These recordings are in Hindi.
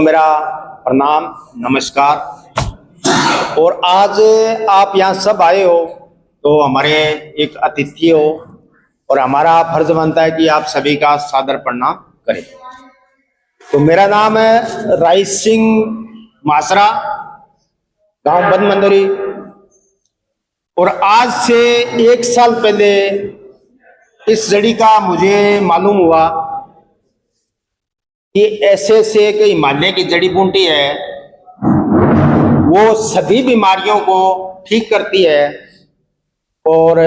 मेरा प्रणाम, नमस्कार। और आज आप यहाँ सब आए हो तो हमारे एक अतिथि हो और हमारा फर्ज बनता है कि आप सभी का सादर प्रणाम करें। तो मेरा नाम है राय सिंह मासरा, गांव बदमंदरी। और आज से 1 साल पहले इस जड़ी का मुझे मालूम हुआ कि ऐसे से एक हिमालय की जड़ी बूटी है, वो सभी बीमारियों को ठीक करती है। और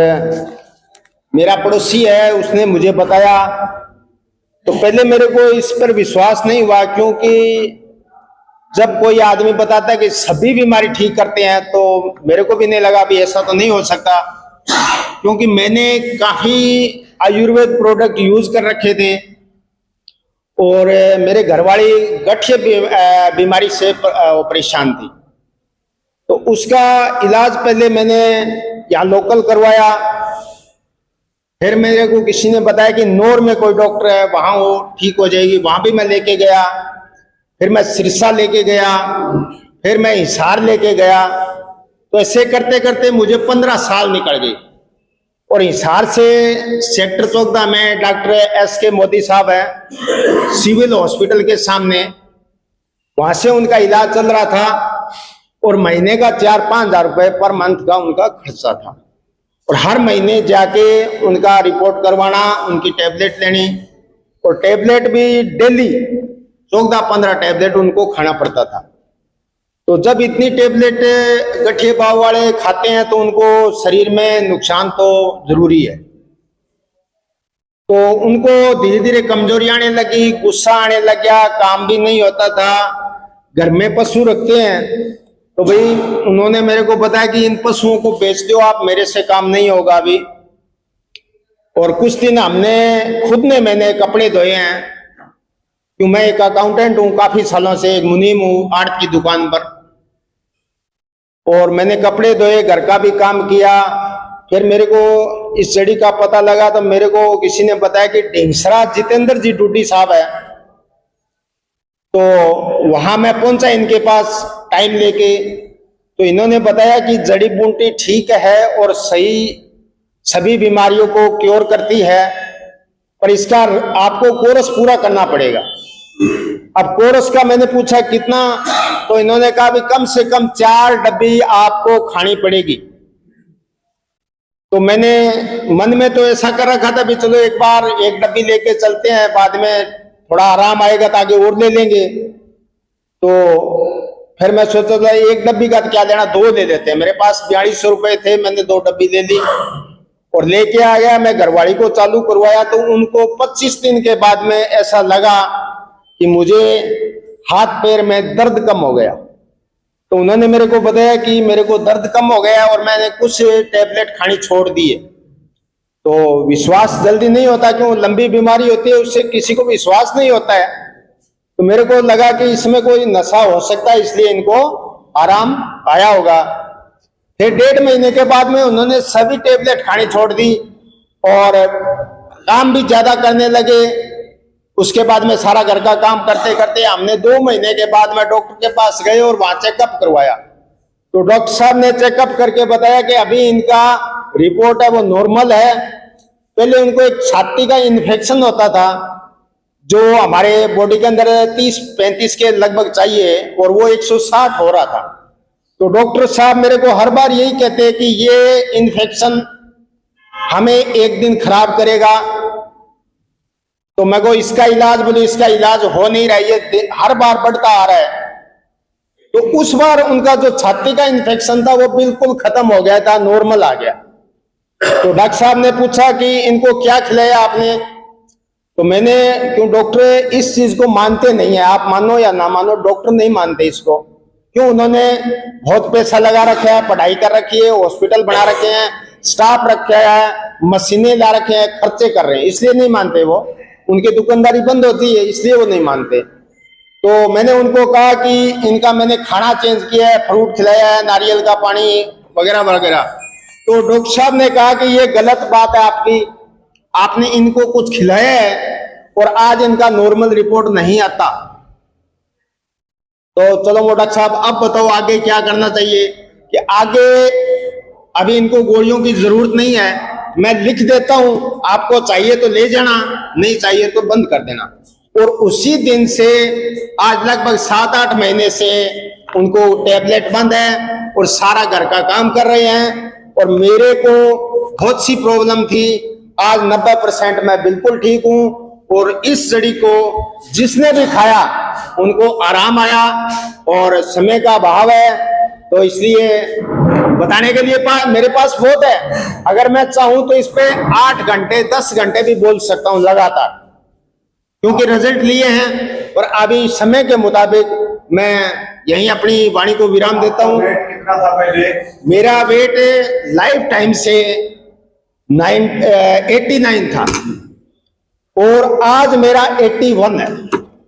मेरा पड़ोसी है, उसने मुझे बताया तो पहले मेरे को इस पर विश्वास नहीं हुआ, क्योंकि जब कोई आदमी बताता है कि सभी बीमारी ठीक करते हैं तो मेरे को भी नहीं लगा भी ऐसा तो नहीं हो सकता, क्योंकि मैंने काफी आयुर्वेद प्रोडक्ट यूज कर रखे थे और मेरे घरवाली गठिया बीमारी से परेशान थी। तो उसका इलाज पहले मैंने यहाँ लोकल करवाया, फिर मेरे को किसी ने बताया कि नौर में कोई डॉक्टर है, वहां वो ठीक हो जाएगी, वहां भी मैं लेके गया। फिर मैं सिरसा लेके गया, फिर मैं हिसार लेके गया। तो ऐसे करते करते मुझे 15 साल निकल गए। और हिसार से सेक्टर 14 में डॉक्टर S.K. मोदी साहब है, सिविल हॉस्पिटल के सामने, वहां से उनका इलाज चल रहा था और महीने का 4-5 हजार रुपए पर मंथ का उनका खर्चा था। और हर महीने जाके उनका रिपोर्ट करवाना, उनकी टैबलेट लेनी, और टैबलेट भी डेली 14-15 टैबलेट उनको खाना पड़ता था। तो जब इतनी टैबलेट गठिया भाव वाले खाते हैं तो उनको शरीर में नुकसान तो जरूरी है। तो उनको धीरे धीरे कमजोरी आने लगी, गुस्सा आने लग गया, काम भी नहीं होता था। घर में पशु रखते हैं तो भाई उन्होंने मेरे को बताया कि इन पशुओं को बेच दो आप, मेरे से काम नहीं होगा अभी। और कुछ दिन मैंने कपड़े धोए हैं, क्यों मैं एक अकाउंटेंट हूं, काफी सालों से एक मुनीम हूं आर्ट की दुकान पर। और मैंने कपड़े धोए, घर का भी काम किया। फिर मेरे को इस जड़ी का पता लगा तो मेरे को किसी ने बताया कि ढींगसरा जितेंद्र जी डूडी साहब है। तो वहां मैं पहुंचा इनके पास टाइम लेके, तो इन्होंने बताया कि जड़ी बूटी ठीक है और सभी बीमारियों को क्योर करती है, पर इसका आपको कोर्स पूरा करना पड़ेगा। अब कोर्स का मैंने पूछा कितना, तो इन्होंने कहा भी कम से कम 4 डब्बी आपको खानी पड़ेगी। तो मैंने मन में तो ऐसा कर रखा था भी चलो एक बार 1 डब्बी लेके चलते हैं, बाद में थोड़ा आराम आएगा तो आगे और ले लेंगे। तो फिर मैं सोचा था 1 डब्बी का क्या लेना, 2 ले लेते हैं। मेरे पास 4200 रुपए थे, मैंने 2 डब्बी ले ली और लेके आ गया। मैं घरवाली को चालू करवाया तो उनको 25 दिन के बाद में ऐसा लगा कि मुझे हाथ पैर में दर्द कम हो गया। तो उन्होंने मेरे को बताया कि मेरे को दर्द कम हो गया और मैंने कुछ टैबलेट खानी छोड़ दी है। तो विश्वास जल्दी नहीं होता, क्यों लंबी बीमारी होती है, उससे किसी को विश्वास नहीं होता है। तो मेरे को लगा कि इसमें कोई नशा हो सकता है, इसलिए इनको आराम आया होगा। फिर 1.5 महीने के बाद में उन्होंने सभी टैबलेट खानी छोड़ दी और काम भी ज्यादा करने लगे। उसके बाद में सारा घर का काम करते करते हमने 2 महीने के बाद में डॉक्टर के पास गए और वहां चेकअप करवाया। तो डॉक्टर साहब ने चेकअप करके बताया कि अभी इनका रिपोर्ट है वो नॉर्मल है। पहले उनको एक छाती का इन्फेक्शन होता था जो हमारे बॉडी के अंदर 30-35 के लगभग चाहिए और वो 160 हो रहा था। तो डॉक्टर साहब मेरे को हर बार यही कहते हैं कि ये इन्फेक्शन हमें एक दिन खराब करेगा। तो मैं को इसका इलाज बोले, इसका इलाज हो नहीं रहा है, ये हर बार बढ़ता आ रहा है। तो उस बार उनका जो छाती का इन्फेक्शन था वो बिल्कुल खत्म हो गया था, नॉर्मल आ गया। तो डॉक्टर साहब ने पूछा कि इनको क्या खिलाया आपने, तो मैंने, क्यों डॉक्टर इस चीज को मानते नहीं है, आप मानो या ना मानो डॉक्टर नहीं मानते इसको, क्यों उन्होंने बहुत पैसा लगा रखा है, पढ़ाई कर रखी है, हॉस्पिटल बना रखे हैं, स्टाफ रखा है, मशीनें ला रखे हैं, खर्चे कर रहे हैं, इसलिए नहीं मानते। वो उनकी दुकानदारी बंद होती है इसलिए वो नहीं मानते। तो मैंने उनको कहा कि इनका मैंने खाना चेंज किया है, फ्रूट खिलाया है, नारियल का पानी वगैरह वगैरह। तो डॉक्टर साहब ने कहा कि ये गलत बात है आपकी, आपने इनको कुछ खिलाया है और आज इनका नॉर्मल रिपोर्ट नहीं आता। तो चलो मोटा साहब, अब बताओ आगे क्या करना चाहिए? कि आगे अभी इनको गोलियों की जरूरत नहीं है, मैं लिख देता हूं, आपको चाहिए तो ले जाना, नहीं चाहिए तो बंद कर देना। और उसी दिन से आज लगभग 7-8 महीने से उनको टैबलेट बंद है और सारा घर का काम कर रहे हैं। और मेरे को बहुत सी प्रॉब्लम थी, आज 90% मैं बिल्कुल ठीक हूं। और इस जड़ी को जिसने भी खाया उनको आराम आया, और समय का अभाव है तो इसलिए बताने के लिए मेरे पास बहुत है। अगर मैं चाहूं तो इस पे 8 घंटे 10 घंटे भी बोल सकता हूं लगातार, क्योंकि रिजल्ट लिए हैं। और अभी समय के मुताबिक मैं यहीं अपनी वाणी को विराम देता हूं। कितना था पहले? मेरा वेट लाइफ टाइम से 89 था और आज मेरा 81 है।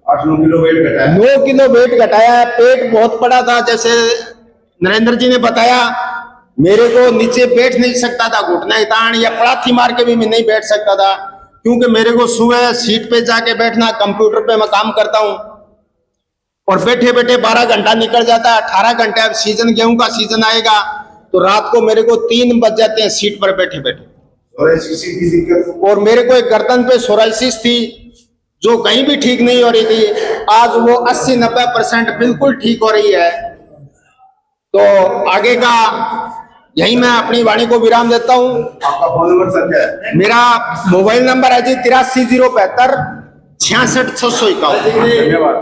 8-9 किलो वेट घटाया। 9 किलो वेट घटाया। पेट बहुत बड़ा था, जैसे नरेंद्र जी ने बताया, मेरे को नीचे बैठ नहीं सकता था, घुटने तान या पड़ाथी मार के भी मैं नहीं बैठ सकता था, क्योंकि मेरे को सुबह सीट पे जाके बैठना, कंप्यूटर पे मैं काम करता हूं और बैठे बैठे 12 घंटा निकल जाता है, 18 घंटे। अब सीजन, गेहूं का सीजन आएगा तो रात को मेरे को 3 बज जाते हैं सीट पर बैठे बैठे। की दिक्कत? और मेरे को एक गर्दन पे सोराइसिस थी जो कहीं भी ठीक नहीं हो रही थी, आज वो 80-90% बिल्कुल ठीक हो रही है। तो आगे का यही मैं अपनी वाणी को विराम देता हूं। आपका फोन नंबर सर क्या है? मेरा मोबाइल नंबर है जी 83 075 66 651। धन्यवाद।